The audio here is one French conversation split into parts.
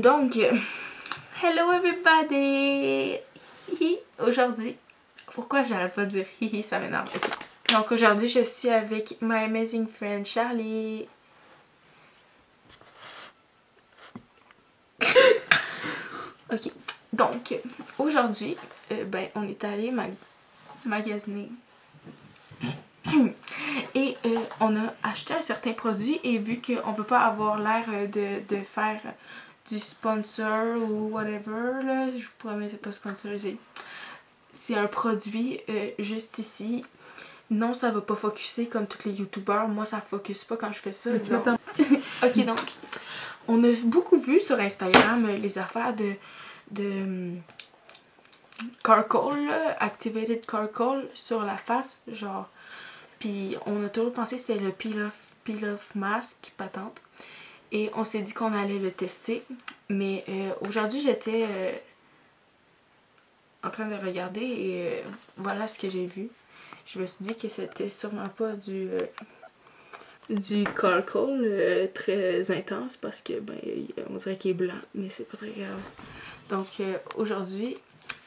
Donc, hello everybody! Hihi, aujourd'hui, pourquoi j'arrête pas de dire hihi, ça m'énerve. Okay. Donc aujourd'hui, je suis avec my amazing friend Charlie. Ok, donc aujourd'hui, ben on est allé magasiner. Et on a acheté un certain produit et vu qu'on veut pas avoir l'air de faire du sponsor ou whatever, là, je vous promets c'est pas sponsorisé. C'est un produit juste ici. Non, ça va pas focuser comme tous les youtubeurs. Moi ça focus pas quand je fais ça. Ok, donc on a beaucoup vu sur Instagram les affaires de charcoal, là, activated charcoal sur la face, genre. Puis on a toujours pensé que c'était le peel-off mask patente. Et on s'est dit qu'on allait le tester. Mais aujourd'hui j'étais en train de regarder et voilà ce que j'ai vu. Je me suis dit que c'était sûrement pas du charcoal très intense parce que ben on dirait qu'il est blanc, mais c'est pas très grave. Donc aujourd'hui,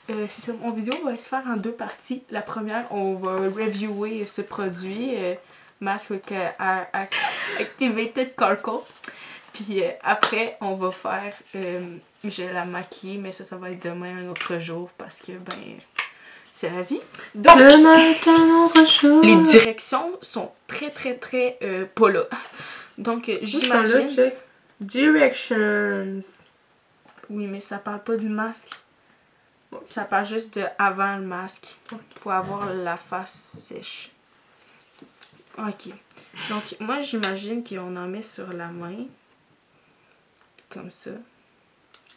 c'est ça, mon vidéo va se faire en deux parties. La première, on va reviewer ce produit Mask with Activated Charcoal. Puis après, on va faire, je vais la maquiller, mais ça va être demain un autre jour parce que ben c'est la vie. Donc, demain est un autre jour. Les directions sont très pas là. Donc j'imagine. Directions. Oui, mais ça parle pas du masque. Ça parle juste de avant le masque. Pour avoir la face sèche. Ok. Donc moi j'imagine qu'on en met sur la main. Comme ça.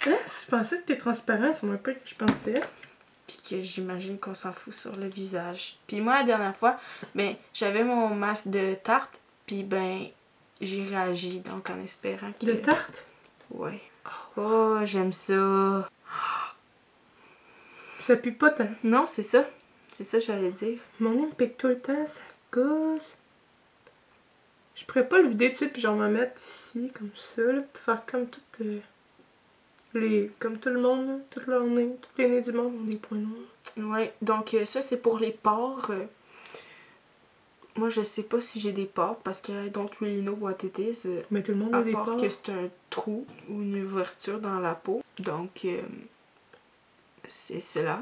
Ah, je pensais que c'était transparent, c'est moins pas que je pensais. Puis que j'imagine qu'on s'en fout sur le visage. Puis moi la dernière fois, ben j'avais mon masque de tarte. Puis ben j'ai réagi donc en espérant que... De tarte? Ouais. Oh j'aime ça. Ça pue pas tant. Non c'est ça. C'est ça que j'allais dire. Mon nez me pique tout le temps, ça gosse. Je pourrais pas le vider tout de suite puis genre me mettre ici comme ça là, pour faire comme tout comme tout le monde là, tout leur nez, tous les nez du monde ont des points noirs. Ouais, donc ça c'est pour les pores. Moi je sais pas si j'ai des pores parce que I don't really know what it is. Mais tout le monde a des pores. À part pores. que c'est un trou ou une ouverture dans la peau. Donc c'est cela.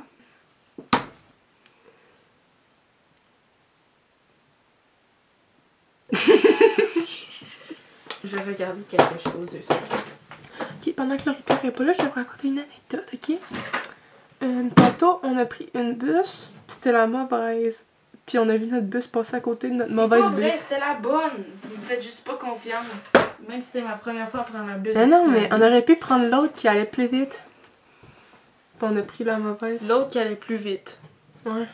Je vais regarder quelque chose dessus. Ok, pendant que Laurie Pierre est pas là, je vais vous raconter une anecdote, ok? Tantôt, on a pris une bus, pis c'était la mauvaise. Puis on a vu notre bus passer à côté de notre mauvaise bus. C'est pas vrai, c'était la bonne. Vous me faites juste pas confiance. Même si c'était ma première fois à prendre un bus. Non, mais on aurait pu prendre l'autre qui allait plus vite. Puis on a pris la mauvaise. L'autre qui allait plus vite. Ouais.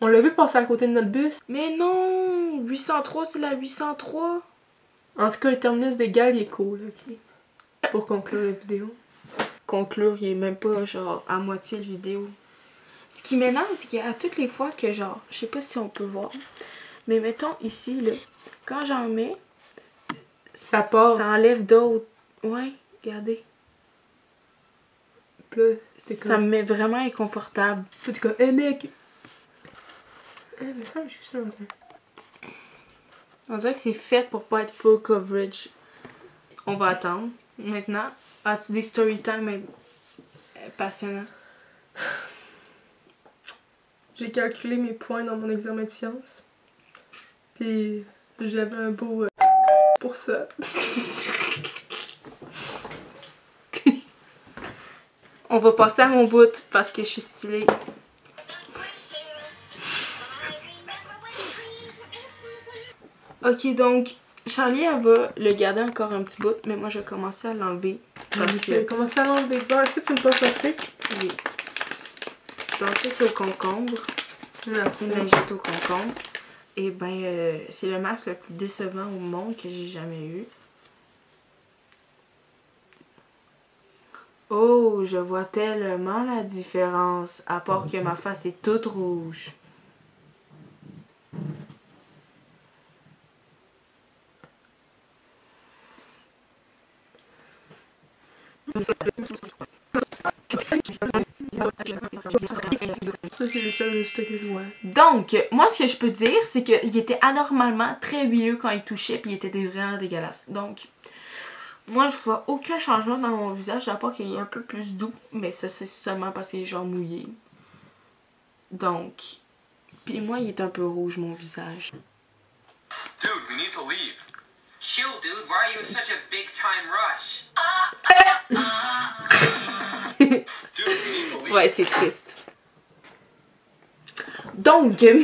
On l'a vu passer à côté de notre bus. Mais non! 803, c'est la 803. En tout cas, le terminus de Galles, il est cool, ok? Pour conclure la vidéo. Conclure, il est même pas genre à moitié la vidéo. Ce qui m'énerve, c'est qu'à toutes les fois que genre, je sais pas si on peut voir, mais mettons ici, là, quand j'en mets, ça part. Ça enlève d'autres. Ouais, regardez. Ça me met vraiment inconfortable. Puis t'es comme, hé mec! Mais ça, j'ai vu ça dans un. On dirait que c'est fait pour pas être full coverage. On va attendre. Maintenant, as-tu des story time passionnants? J'ai calculé mes points dans mon examen de sciences. Puis j'avais un beau pour ça. On va passer à mon bout parce que je suis stylée. Ok, donc Charlie, elle va le garder encore un petit bout, mais moi je vais commencer à l'enlever. Je vais commencer à l'enlever. Bon, est-ce que tu me passes un truc? Oui. Donc ça c'est au concombre. Merci. Une lingette au concombre. Et ben c'est le masque le plus décevant au monde que j'ai jamais eu. Oh, je vois tellement la différence, à part que ma face est toute rouge. Ça, c'est le seul résultat que je vois. Donc, moi, ce que je peux dire, c'est qu'il était anormalement très huileux quand il touchait, puis il était vraiment dégueulasse. Donc, moi, je vois aucun changement dans mon visage, à part qu'il est un peu plus doux, mais ça, c'est seulement parce qu'il est genre mouillé. Donc, puis moi, il est un peu rouge, mon visage. Dude, we need to leave. Chill, dude. Why are you in such a big time rush? Dude, we need to leave. Ouais, c'est triste. Donc, C'est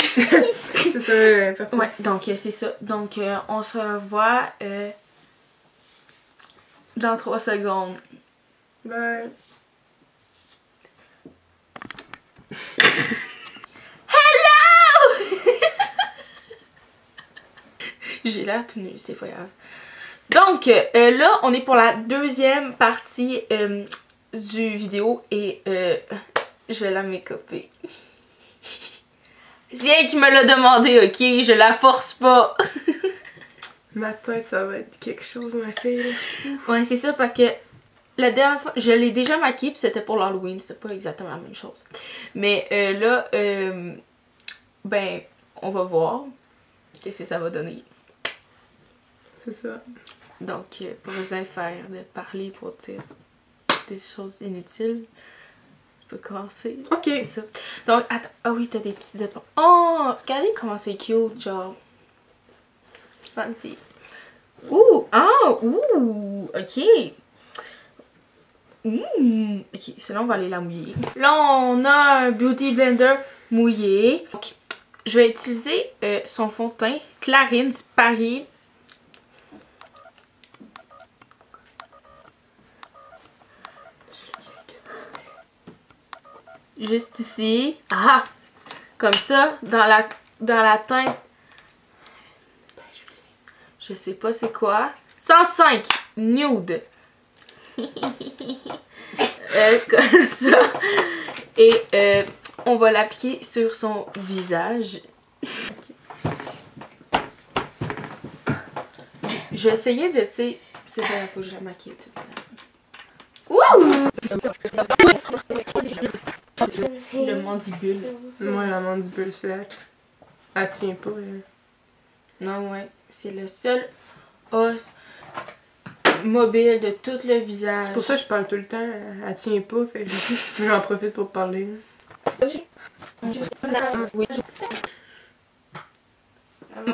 ça, personne. ouais, donc c'est ça. Donc, on se revoit dans 3 secondes. Bye. J'ai l'air tout nu, c'est pas grave. Donc, là, on est pour la deuxième partie du vidéo et je vais la make-upper. C'est elle qui me l'a demandé, ok? Je la force pas. Ma tête, ça va être quelque chose, ma fille. Là. Ouais, c'est ça parce que la dernière fois, je l'ai déjà maquillée puis c'était pour l'Halloween, c'était pas exactement la même chose. Mais là, ben, on va voir qu'est-ce que ça va donner. C'est ça. Donc, pas besoin de parler pour dire des choses inutiles. Je peux commencer. Ok. C'est ça. Donc, attends. Ah oui, t'as des petites épaules. Oh, regardez comment c'est cute, genre. Fancy. Ouh! Ah! Ouh! Ok. Ok, sinon on va aller la mouiller. Là, on a un Beauty Blender mouillé. Donc, je vais utiliser son fond de teint Clarins Paris. Juste ici. Ah! Comme ça, dans la teinte. Je sais pas c'est quoi. 105 nude. Comme ça. Et on va l'appliquer sur son visage. Je vais essayer de, tu sais, c'est pas la fois que je la maquille. Wouh! Le mandibule. Moi, la mandibule, c'est là. Elle tient pas. Non, ouais. C'est le seul os mobile de tout le visage. C'est pour ça que je parle tout le temps. Elle tient pas, fait que j'en profite pour parler.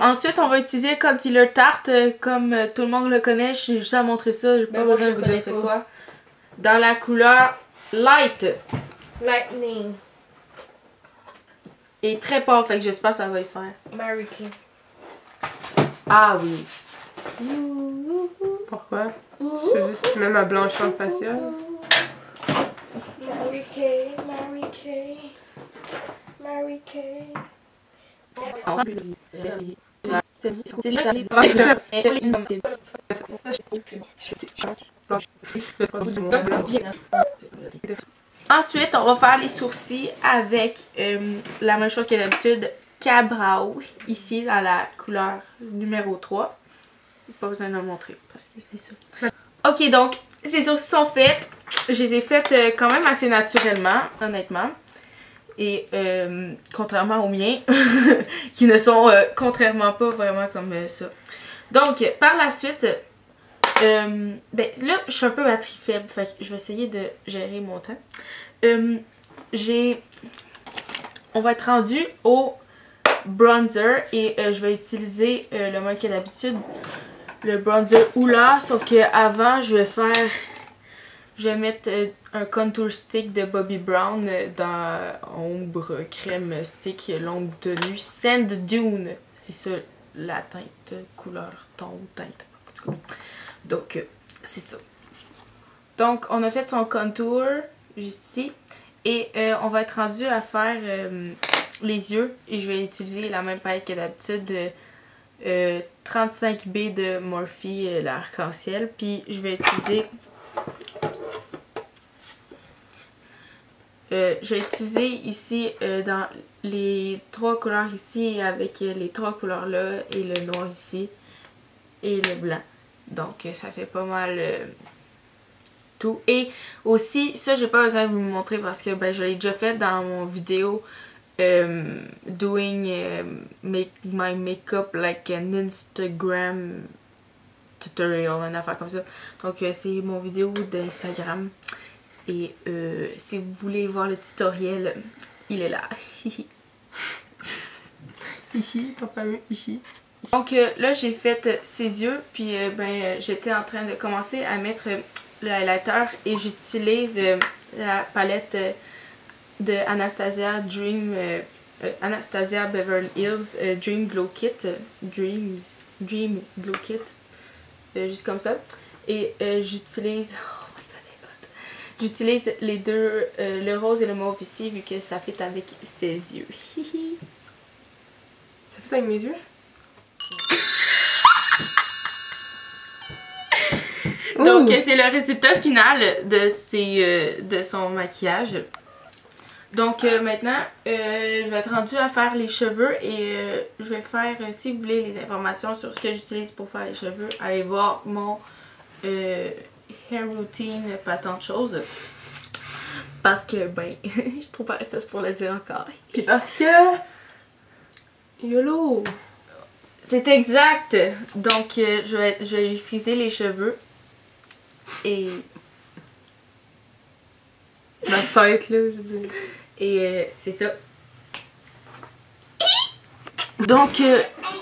Ensuite, on va utiliser le concealer Tarte. Comme tout le monde le connaît, j'ai juste à montrer ça. J'ai pas besoin de vous dire c'est quoi. Dans la couleur Light. Lightning. Et très pâle, fait que j'espère que ça va y faire. Mary Kay. Ah oui. Pourquoi? C'est juste même à blancheur faciale. Mary Kay. Mary Kay. Mary Kay. Ensuite, on va faire les sourcils avec la même chose que d'habitude, Ka-Brow, ici dans la couleur numéro 3. Pas besoin de le montrer parce que c'est ça. Ok, donc ces sourcils sont faits. Je les ai faites quand même assez naturellement, honnêtement. Et contrairement aux miens, qui ne sont contrairement pas vraiment comme ça. Donc, par la suite, ben là, je suis un peu batterie faible, fait que je vais essayer de gérer mon temps. On va être rendu au bronzer et je vais utiliser le même que d'habitude, le bronzer Hoola, sauf que avant je vais mettre un contour stick de Bobbi Brown dans ombre crème stick longue tenue Sand Dune. C'est ça la teinte, couleur, ton teinte. En tout cas. Donc c'est ça. Donc on a fait son contour juste ici. Et on va être rendu à faire les yeux. Et je vais utiliser la même palette que d'habitude. 35B de Morphe, l'arc-en-ciel. Puis je vais utiliser... ici dans les 3 couleurs ici avec les 3 couleurs là et le noir ici et le blanc. Donc ça fait pas mal tout. Et aussi, ça j'ai pas besoin de vous montrer parce que ben, je l'ai déjà fait dans mon vidéo doing my makeup like an Instagram tutorial, une affaire comme ça. Donc c'est mon vidéo d'Instagram. Et si vous voulez voir le tutoriel, il est là. Ici, ton fameux ici. Donc là j'ai fait ses yeux, puis ben j'étais en train de commencer à mettre le highlighter et j'utilise la palette de Anastasia Anastasia Beverly Hills Dream Glow Kit, Dream Glow Kit, juste comme ça. Et j'utilise, oh my god, j'utilise les deux, le rose et le mauve ici vu que ça fait avec ses yeux. Ça fait avec mes yeux? Donc c'est le résultat final de son maquillage. Donc maintenant je vais être rendue à faire les cheveux et je vais faire, si vous voulez les informations sur ce que j'utilise pour faire les cheveux, allez voir mon hair routine, pas tant de choses. Parce que ben je suis trop paresseuse pour le dire encore. Puis parce que YOLO! C'est exact. Donc je vais lui friser les cheveux. Et ma tête là, je veux dire. Et c'est ça. Donc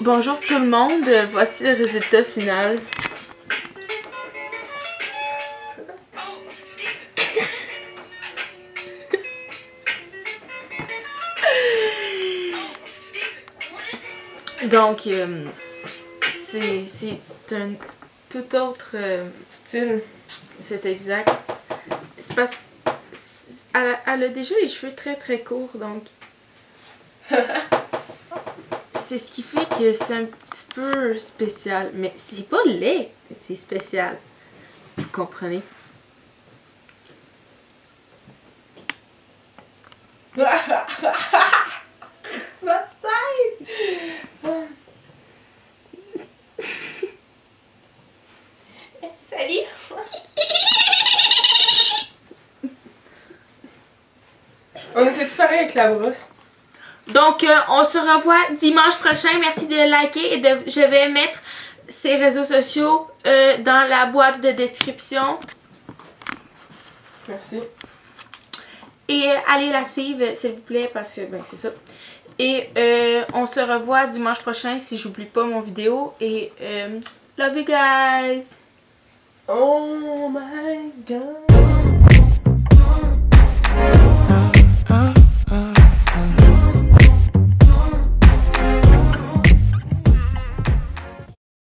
bonjour tout le monde, voici le résultat final. Donc c'est un tout autre Style. C'est exact. C'est parce elle a déjà les cheveux très très courts, donc c'est ce qui fait que c'est un petit peu spécial. Mais c'est pas laid, c'est spécial. Vous comprenez? Ma tête! Salut! On fait pareil avec la brosse. Donc, on se revoit dimanche prochain. Merci de liker et je vais mettre ses réseaux sociaux dans la boîte de description. Merci. Et allez la suivre, s'il vous plaît, parce que, ben, c'est ça. Et on se revoit dimanche prochain si j'oublie pas mon vidéo. Et love you guys! Oh my god!